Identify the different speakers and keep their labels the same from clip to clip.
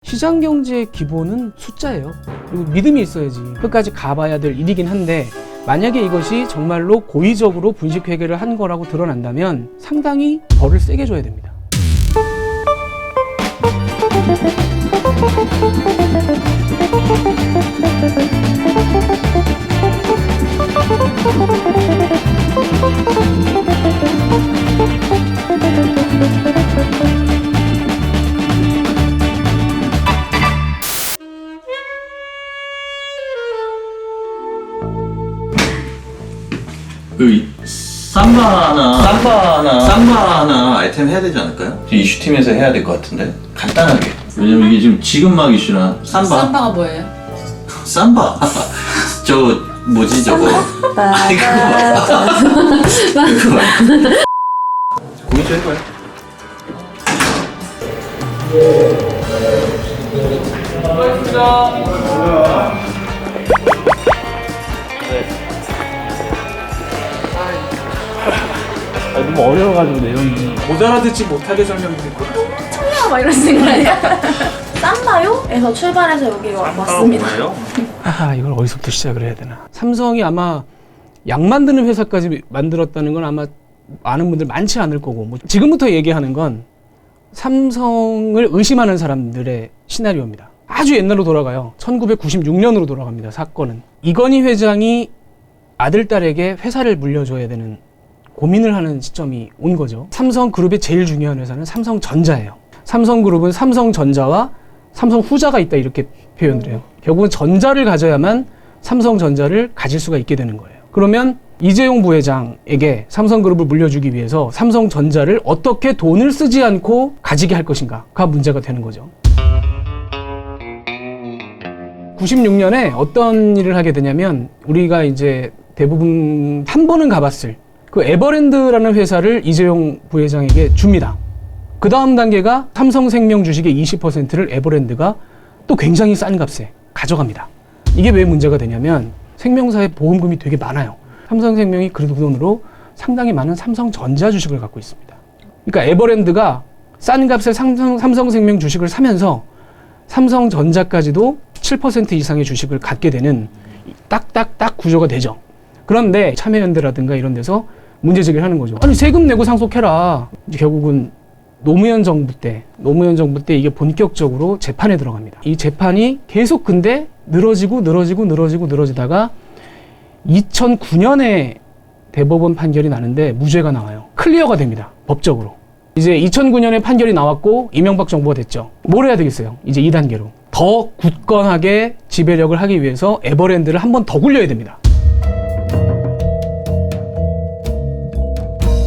Speaker 1: 시장 경제의 기본은 숫자예요. 그리고 믿음이 있어야지 끝까지 가봐야 될 일이긴 한데, 만약에 이것이 정말로 고의적으로 분식회계를 한 거라고 드러난다면 상당히 벌을 세게 줘야 됩니다.
Speaker 2: 삼바 하나 아이템 해야 되지 않을까요? 이슈팀에서 해야 될 것 같은데 간단하게. 왜냐면 이게 지금 막 이슈라.
Speaker 3: 삼바가 뭐예요?
Speaker 2: 삼바 저 뭐지 저거. 아이 그거 고민 좀 해봐요.
Speaker 1: 너무 어려워가지고 내용이 못 알아듣지 못하게 설명드리고
Speaker 3: 막 이러시는 거 아니야? 쌈바요에서 출발해서 여기 왔습니다.
Speaker 1: 이걸 어디서부터 시작을 해야 되나. 삼성이 아마 약 만드는 회사까지 만들었다는 건 아마 아는 분들 많지 않을 거고, 뭐 지금부터 얘기하는 건 삼성을 의심하는 사람들의 시나리오입니다. 아주 옛날로 돌아가요. 1996년으로 돌아갑니다. 사건은 이건희 회장이 아들 딸에게 회사를 물려줘야 되는 고민을 하는 시점이 온 거죠. 삼성그룹의 제일 중요한 회사는 삼성전자예요. 삼성그룹은 삼성전자와 삼성후자가 있다 이렇게 표현을 해요. 결국은 전자를 가져야만 삼성전자를 가질 수가 있게 되는 거예요. 그러면 이재용 부회장에게 삼성그룹을 물려주기 위해서 삼성전자를 어떻게 돈을 쓰지 않고 가지게 할 것인가가 문제가 되는 거죠. 96년에 어떤 일을 하게 되냐면, 우리가 이제 대부분 한 번은 가봤을 그 에버랜드라는 회사를 이재용 부회장에게 줍니다. 그 다음 단계가 삼성생명 주식의 20%를 에버랜드가 또 굉장히 싼 값에 가져갑니다. 이게 왜 문제가 되냐면, 생명사의 보험금이 되게 많아요. 삼성생명이 그 돈으로 상당히 많은 삼성전자 주식을 갖고 있습니다. 그러니까 에버랜드가 싼 값에 삼성생명 주식을 사면서 삼성전자까지도 7% 이상의 주식을 갖게 되는 딱딱딱 구조가 되죠. 그런데 참여연대라든가 이런 데서 문제 제기를 하는 거죠. 아니, 세금 내고 상속해라. 이제 결국은 노무현 정부 때 이게 본격적으로 재판에 들어갑니다. 이 재판이 계속 근데 늘어지다가 2009년에 대법원 판결이 나는데 무죄가 나와요. 클리어가 됩니다. 법적으로. 이제 2009년에 판결이 나왔고 이명박 정부가 됐죠. 뭘 해야 되겠어요? 이제 2단계로. 더 굳건하게 지배력을 하기 위해서 에버랜드를 한 번 더 굴려야 됩니다.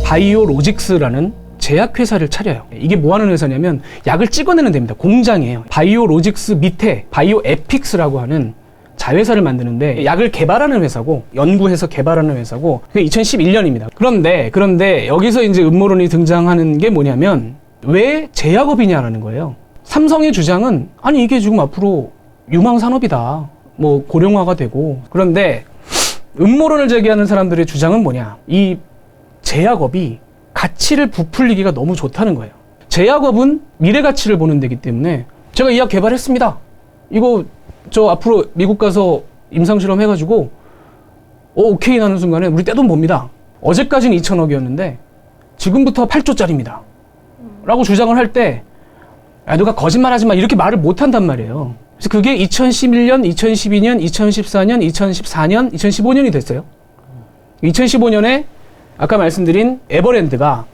Speaker 1: 바이오로직스라는 제약회사를 차려요. 이게 뭐 하는 회사냐면 약을 찍어내는 데입니다. 공장이에요. 바이오로직스 밑에 바이오에픽스라고 하는 자회사를 만드는데 약을 개발하는 회사고, 연구해서 개발하는 회사고, 그게 2011년입니다. 그런데 여기서 이제 음모론이 등장하는 게 뭐냐면, 왜 제약업이냐라는 거예요. 삼성의 주장은, 아니 이게 지금 앞으로 유망산업이다. 뭐 고령화가 되고. 그런데 음모론을 제기하는 사람들의 주장은 뭐냐. 이 제약업이 가치를 부풀리기가 너무 좋다는 거예요. 제약업은 미래 가치를 보는 데기 때문에, 제가 이 약 개발했습니다. 이거 저 앞으로 미국 가서 임상실험 해가지고 오케이 나는 순간에 우리 떼돈 봅니다. 어제까지는 2천억이었는데 지금부터 8조짜리입니다. 라고 주장을 할 때, 야, 누가 거짓말하지 마, 이렇게 말을 못 한단 말이에요. 그래서 그게 2011년, 2012년, 2014년, 2014년, 2015년이 됐어요. 2015년에 아까 말씀드린 에버랜드가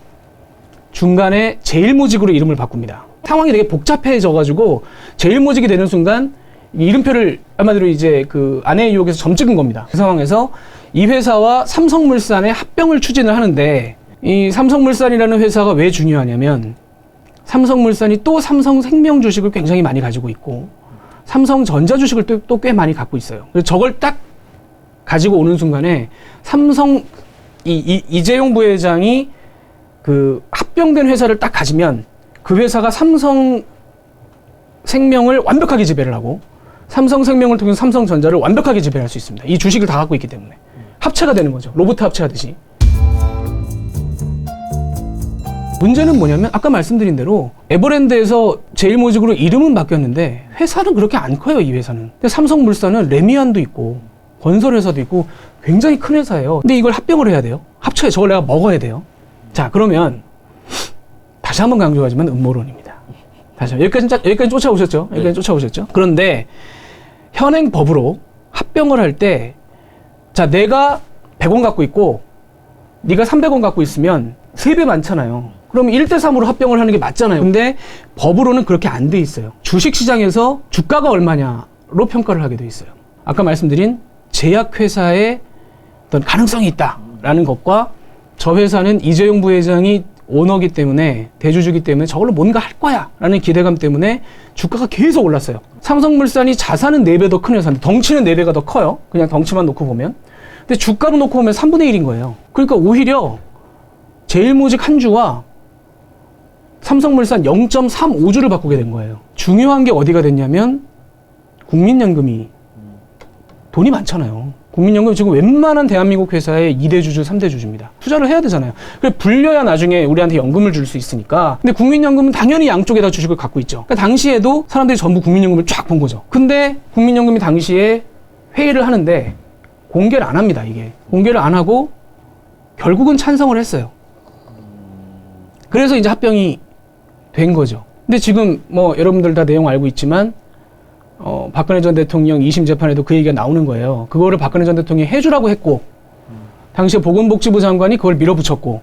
Speaker 1: 중간에 제일모직으로 이름을 바꿉니다. 상황이 되게 복잡해져가지고 제일모직이 되는 순간 이 이름표를 한마디로 이제 그 아내의 유혹에서 점 찍은 겁니다. 그 상황에서 이 회사와 삼성물산의 합병을 추진을 하는데, 이 삼성물산이라는 회사가 왜 중요하냐면, 삼성물산이 또 삼성생명 주식을 굉장히 많이 가지고 있고, 삼성전자 주식을 또 꽤 많이 갖고 있어요. 그래서 저걸 딱 가지고 오는 순간에 이재용 부회장이 그 합병된 회사를 딱 가지면, 그 회사가 삼성생명을 완벽하게 지배를 하고, 삼성생명을 통해서 삼성전자를 완벽하게 지배할 수 있습니다. 이 주식을 다 갖고 있기 때문에. 합체가 되는 거죠. 로봇 합체하듯이. 문제는 뭐냐면 아까 말씀드린 대로 에버랜드에서 제일모직으로 이름은 바뀌었는데 회사는 그렇게 안 커요. 이 회사는. 근데 삼성물산은 레미안도 있고 건설회사도 있고 굉장히 큰 회사예요. 근데 이걸 합병을 해야 돼요. 합쳐야 저걸 내가 먹어야 돼요. 자, 그러면 다시 한번 강조하지만 음모론입니다. 다시 여기까지 쫓아오셨죠? 여기까지 쫓아오셨죠? 그런데 현행 법으로 합병을 할 때 자, 내가 100원 갖고 있고 네가 300원 갖고 있으면 3배 많잖아요. 그럼 1대3으로 합병을 하는 게 맞잖아요. 근데 법으로는 그렇게 안 돼 있어요. 주식시장에서 주가가 얼마냐로 평가를 하게 돼 있어요. 아까 말씀드린 제약회사의 어떤 가능성이 있다라는 것과 저 회사는 이재용 부회장이 오너기 때문에 대주주기 때문에 저걸로 뭔가 할 거야 라는 기대감 때문에 주가가 계속 올랐어요. 삼성물산이 자산은 4배 더 큰 회사인데 덩치는 4배가 더 커요. 그냥 덩치만 놓고 보면. 근데 주가로 놓고 보면 3분의 1인 거예요. 그러니까 오히려 제일모직 한 주와 삼성물산 0.35주를 바꾸게 된 거예요. 중요한 게 어디가 됐냐면 국민연금이 돈이 많잖아요. 국민연금 지금 웬만한 대한민국 회사의 2대 주주, 3대 주주입니다. 투자를 해야 되잖아요. 그래 불려야 나중에 우리한테 연금을 줄 수 있으니까. 근데 국민연금은 당연히 양쪽에다 주식을 갖고 있죠. 그러니까 당시에도 사람들이 전부 국민연금을 쫙 본 거죠. 근데 국민연금이 당시에 회의를 하는데 공개를 안 합니다. 이게 공개를 안 하고 결국은 찬성을 했어요. 그래서 이제 합병이 된 거죠. 근데 지금 뭐 여러분들 다 내용 알고 있지만 박근혜 전 대통령 2심 재판에도 그 얘기가 나오는 거예요. 그거를 박근혜 전 대통령이 해주라고 했고 당시에 보건복지부 장관이 그걸 밀어붙였고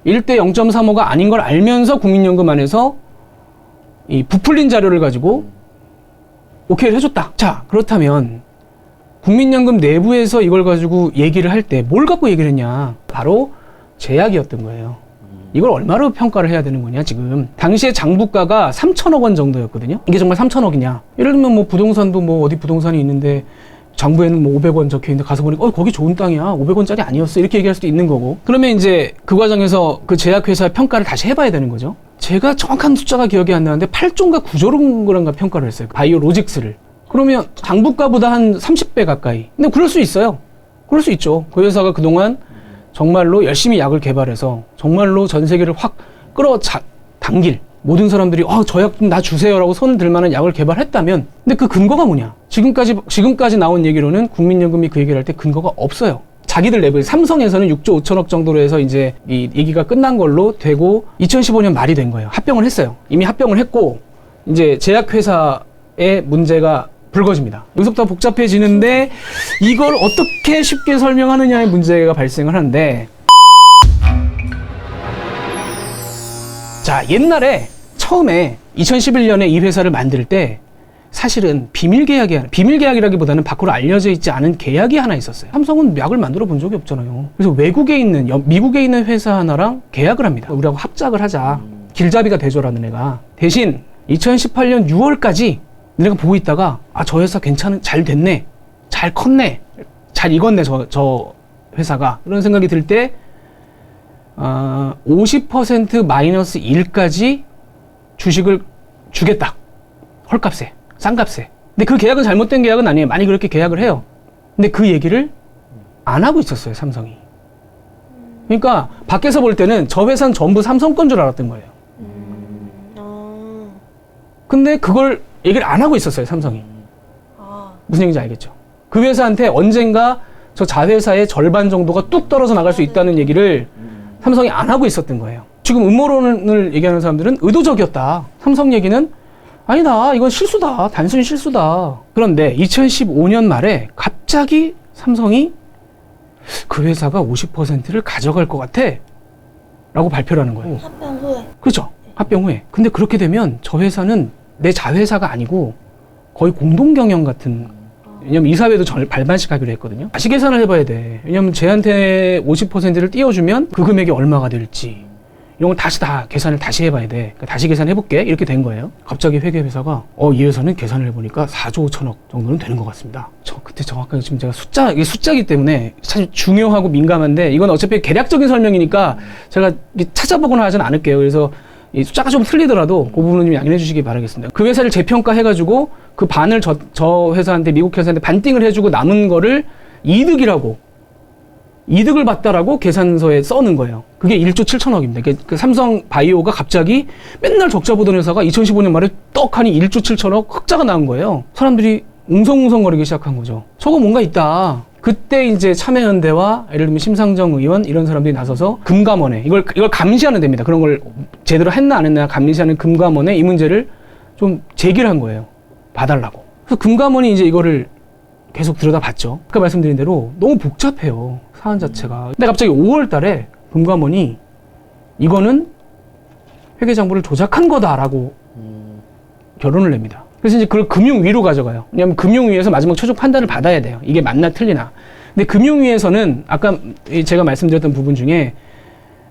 Speaker 1: 1대 0.35가 아닌 걸 알면서 국민연금 안에서 이 부풀린 자료를 가지고 오케이를 해줬다. 자, 그렇다면 국민연금 내부에서 이걸 가지고 얘기를 할 때 뭘 갖고 얘기를 했냐. 바로 제약이었던 거예요. 이걸 얼마로 평가를 해야 되는 거냐, 지금. 당시에 장부가가 3천억 원 정도였거든요. 이게 정말 3천억이냐. 예를 들면 뭐 부동산도 뭐 어디 부동산이 있는데 장부에는 뭐 500원 적혀 있는데 가서 보니까 거기 좋은 땅이야. 500원짜리 아니었어. 이렇게 얘기할 수도 있는 거고. 그러면 이제 그 과정에서 그 제약회사의 평가를 다시 해봐야 되는 거죠. 제가 정확한 숫자가 기억이 안 나는데 8조인가 9조인가 평가를 했어요. 바이오로직스를. 그러면 장부가보다 한 30배 가까이. 근데 그럴 수 있어요. 그럴 수 있죠. 그 회사가 그동안 정말로 열심히 약을 개발해서 정말로 전 세계를 확 당길 모든 사람들이 저 약 좀 나 주세요라고 손을 들 만한 약을 개발했다면 근데 그 근거가 뭐냐? 지금까지 나온 얘기로는 국민연금이 그 얘기를 할 때 근거가 없어요. 자기들 내부에 삼성에서는 6조 5천억 정도로 해서 이제 이 얘기가 끝난 걸로 되고 2015년 말이 된 거예요. 합병을 했어요. 이미 합병을 했고 이제 제약회사의 문제가 불거집니다. 여기서부터 복잡해지는데 이걸 어떻게 쉽게 설명하느냐의 문제가 발생을 하는데 자, 옛날에 처음에 2011년에 이 회사를 만들 때 사실은 비밀계약이라기보다는 밖으로 알려져 있지 않은 계약이 하나 있었어요. 삼성은 약을 만들어 본 적이 없잖아요. 그래서 미국에 있는 회사 하나랑 계약을 합니다. 우리하고 합작을 하자. 길잡이가 되줘라는 애가. 대신 2018년 6월까지 내가 보고 있다가 저 회사 잘 됐네, 잘 컸네, 잘 익었네 저 회사가 이런 생각이 들 때 50% 마이너스 1까지 주식을 주겠다. 헐값에, 싼값에. 근데 그 계약은 잘못된 계약은 아니에요. 많이 그렇게 계약을 해요. 근데 그 얘기를 안 하고 있었어요, 삼성이. 그러니까 밖에서 볼 때는 저 회사는 전부 삼성 건 줄 알았던 거예요. 근데 그걸 얘기를 안 하고 있었어요, 삼성이. 무슨 얘기인지 알겠죠? 그 회사한테 언젠가 저 자회사의 절반 정도가 뚝 떨어져 나갈 수 있다는 얘기를 삼성이 안 하고 있었던 거예요. 지금 음모론을 얘기하는 사람들은 의도적이었다. 삼성 얘기는 아니다, 이건 실수다, 단순히 실수다. 그런데 2015년 말에 갑자기 삼성이 그 회사가 50%를 가져갈 것 같아 라고 발표를 하는 거예요.
Speaker 3: 합병 후에.
Speaker 1: 그렇죠. 합병 후에. 근데 그렇게 되면 저 회사는 내 자회사가 아니고 거의 공동경영 같은, 왜냐면 이사회도 발반식하기로 했거든요. 다시 계산을 해봐야 돼. 왜냐면 쟤한테 50%를 띄워주면 그 금액이 얼마가 될지 이런 걸 다 계산을 다시 해봐야 돼. 그러니까 다시 계산해볼게. 이렇게 된 거예요. 갑자기 회계회사가 이 회사는 계산을 해보니까 4조 5천억 정도는 되는 것 같습니다. 그때 정확하게 지금 제가 이게 숫자이기 때문에 사실 중요하고 민감한데 이건 어차피 계략적인 설명이니까 제가 찾아보거나 하진 않을게요. 그래서 이 숫자가 좀 틀리더라도 그 부분은 좀 양해해 주시기 바라겠습니다. 그 회사를 재평가해가지고 그 반을 저 회사한테, 미국 회사한테 반띵을 해주고 남은 거를 이득이라고 이득을 봤다라고 계산서에 써는 거예요. 그게 1조 7천억입니다. 그 삼성 바이오가 갑자기 맨날 적자 보던 회사가 2015년 말에 떡하니 1조 7천억 흑자가 나온 거예요. 사람들이 웅성웅성거리기 시작한 거죠. 저거 뭔가 있다. 그때 이제 참여연대와 예를 들면 심상정 의원 이런 사람들이 나서서 금감원에 이걸 감시하는 데입니다. 그런 걸 제대로 했나 안 했나 감시하는 금감원에 이 문제를 좀 제기를 한 거예요. 봐달라고. 그래서 금감원이 이제 이거를 계속 들여다봤죠. 아까 말씀드린 대로 너무 복잡해요. 사안 자체가. 근데 갑자기 5월 달에 금감원이 이거는 회계장부를 조작한 거다라고 결론을 냅니다. 그래서 이제 그걸 금융위로 가져가요. 왜냐하면 금융위에서 마지막 최종 판단을 받아야 돼요. 이게 맞나 틀리나. 근데 금융위에서는 아까 제가 말씀드렸던 부분 중에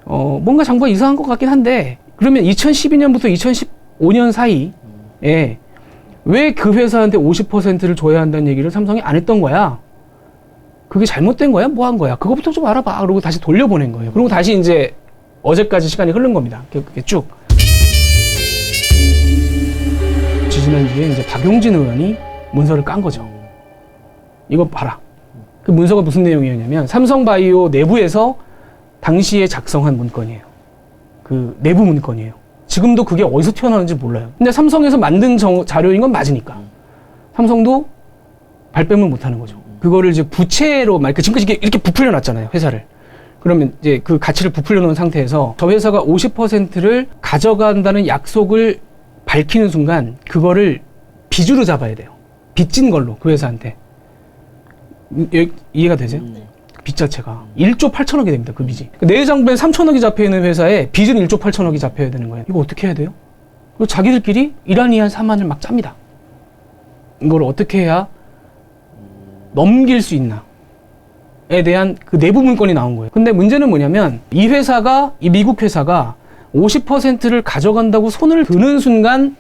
Speaker 1: 뭔가 장부가 이상한 것 같긴 한데 그러면 2012년부터 2015년 사이에 왜 그 회사한테 50%를 줘야 한다는 얘기를 삼성이 안 했던 거야? 그게 잘못된 거야? 뭐 한 거야? 그거부터 좀 알아봐. 그러고 다시 돌려보낸 거예요. 그리고 다시 이제 어제까지 시간이 흐른 겁니다. 이렇게 쭉. 지지난주에 이제 박용진 의원이 문서를 깐 거죠. 이거 봐라. 그 문서가 무슨 내용이었냐면 삼성바이오 내부에서 당시에 작성한 문건이에요. 그 내부 문건이에요. 지금도 그게 어디서 튀어나오는지 몰라요. 근데 삼성에서 만든 자료인 건 맞으니까. 삼성도 발뺌을 못 하는 거죠. 그거를 이제 부채로, 지금까지 이렇게 부풀려 놨잖아요, 회사를. 그러면 이제 그 가치를 부풀려 놓은 상태에서 저 회사가 50%를 가져간다는 약속을 밝히는 순간 그거를 빚으로 잡아야 돼요. 빚진 걸로 그 회사한테. 이해가 되세요? 빚 자체가 1조 8천억이 됩니다. 그 빚이. 내장부에 3천억이 잡혀있는 회사에 빚은 1조 8천억이 잡혀야 되는 거예요. 이거 어떻게 해야 돼요? 그리고 자기들끼리 이란이한 사만을 막 짭니다. 이걸 어떻게 해야 넘길 수 있나? 에 대한 그 내부 문건이 나온 거예요. 근데 문제는 뭐냐면 이 미국 회사가 50%를 가져간다고 손을 드는 순간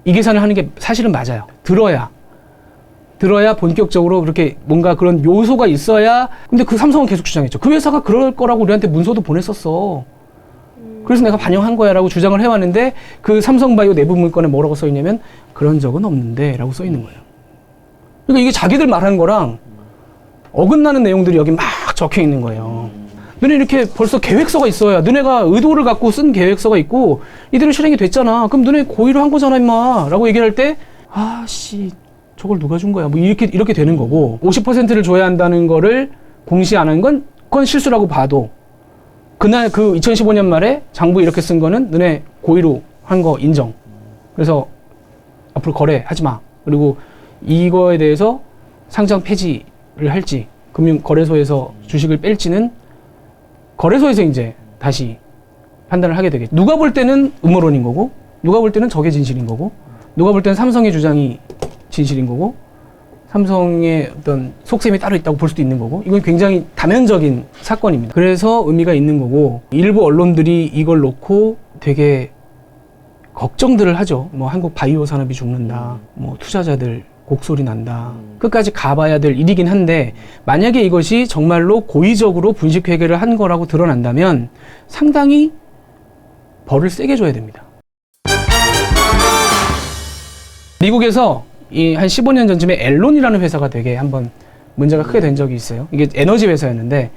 Speaker 1: 이 계산을 하는 게 사실은 맞아요. 들어야 본격적으로 그렇게 뭔가 그런 요소가 있어야. 근데 그 삼성은 계속 주장했죠. 그 회사가 그럴 거라고 우리한테 문서도 보냈었어. 그래서 내가 반영한 거야 라고 주장을 해왔는데 그 삼성바이오 내부 문건에 뭐라고 써있냐면 그런 적은 없는데 라고 써있는 거예요. 그러니까 이게 자기들 말하는 거랑 어긋나는 내용들이 여기 막 적혀 있는 거예요. 너네 이렇게 벌써 계획서가 있어야, 너네가 의도를 갖고 쓴 계획서가 있고 이대로 실행이 됐잖아. 그럼 너네 고의로 한 거잖아 임마 라고 얘기할 때 아씨 저걸 누가 준 거야 뭐 이렇게 되는 거고, 50%를 줘야 한다는 거를 공시 안 한 건 그건 실수라고 봐도 그날 그 2015년 말에 장부 이렇게 쓴 거는 너네 고의로 한 거 인정. 그래서 앞으로 거래하지 마. 그리고 이거에 대해서 상장 폐지를 할지 금융거래소에서 주식을 뺄지는 거래소에서 이제 다시 판단을 하게 되겠죠. 누가 볼 때는 음모론인 거고, 누가 볼 때는 저게 진실인 거고, 누가 볼 때는 삼성의 주장이 진실인 거고, 삼성의 어떤 속셈이 따로 있다고 볼 수도 있는 거고, 이건 굉장히 다면적인 사건입니다. 그래서 의미가 있는 거고, 일부 언론들이 이걸 놓고 되게 걱정들을 하죠. 뭐 한국 바이오 산업이 죽는다, 뭐 투자자들 곡소리 난다. 끝까지 가봐야 될 일이긴 한데 만약에 이것이 정말로 고의적으로 분식회계를 한 거라고 드러난다면 상당히 벌을 세게 줘야 됩니다. 미국에서 한 15년 전쯤에 앨론이라는 회사가 되게 한번 문제가 크게 된 적이 있어요. 이게 에너지 회사였는데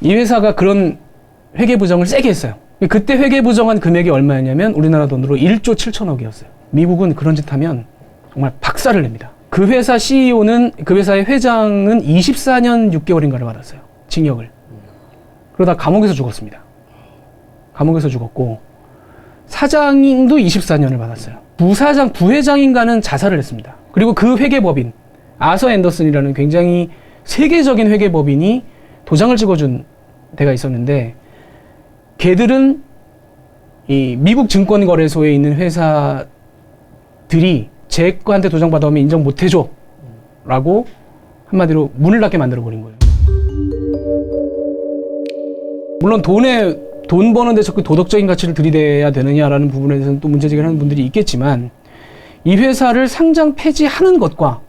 Speaker 1: 이 회사가 그런 회계 부정을 세게 했어요. 그때 회계 부정한 금액이 얼마였냐면 우리나라 돈으로 1조 7천억이었어요. 미국은 그런 짓 하면 정말 박살을 냅니다. 그 회사 CEO는, 그 회사의 회장은 24년 6개월인가를 받았어요. 징역을. 그러다 감옥에서 죽었습니다. 감옥에서 죽었고, 사장도 24년을 받았어요. 부회장인가는 자살을 했습니다. 그리고 그 회계법인, 아서 앤더슨이라는 굉장히 세계적인 회계법인이 도장을 찍어준 데가 있었는데, 걔들은 이 미국 증권거래소에 있는 회사들이 제 거한테 도장 받아오면 인정 못 해줘 라고 한마디로 문을 닫게 만들어 버린 거예요. 물론 돈 버는데 자꾸 도덕적인 가치를 들이대야 되느냐라는 부분에 대해서는 또 문제제기를 하는 분들이 있겠지만, 이 회사를 상장 폐지하는 것과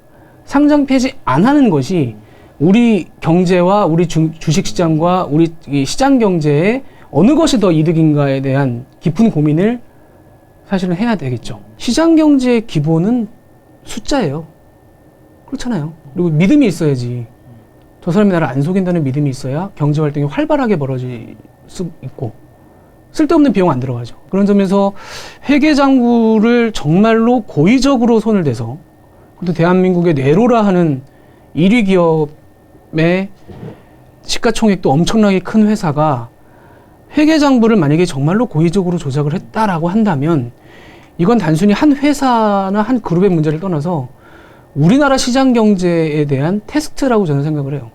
Speaker 1: 상장 폐지 안 하는 것이 우리 경제와 우리 주식시장과 우리 시장 경제에 어느 것이 더 이득인가에 대한 깊은 고민을 사실은 해야 되겠죠. 시장 경제의 기본은 숫자예요. 그렇잖아요. 그리고 믿음이 있어야지. 저 사람이 나를 안 속인다는 믿음이 있어야 경제 활동이 활발하게 벌어질 수 있고 쓸데없는 비용 안 들어가죠. 그런 점에서 회계장부를 정말로 고의적으로 손을 대서 또 대한민국의 뇌로라 하는 1위 기업의 시가총액도 엄청나게 큰 회사가 회계장부를 만약에 정말로 고의적으로 조작을 했다라고 한다면 이건 단순히 한 회사나 한 그룹의 문제를 떠나서 우리나라 시장 경제에 대한 테스트라고 저는 생각을 해요.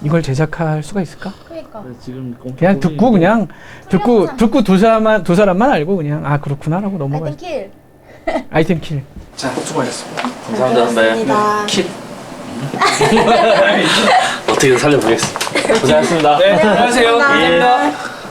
Speaker 1: 이걸 제작할 수가 있을까?
Speaker 3: 그러니까.
Speaker 4: 지금
Speaker 1: 그냥 듣고 두 사람만 알고 그냥 아 그렇구나라고 넘어가요.
Speaker 3: 킬.
Speaker 1: 아이템 킬. 자, 수고하셨습니다.
Speaker 4: 감사합니다 선배. 킷. 어떻게든 살려보겠습니다. 고생하셨습니다.
Speaker 1: 네, 안녕하세요.
Speaker 3: 감사합니다.
Speaker 1: 감사합니다.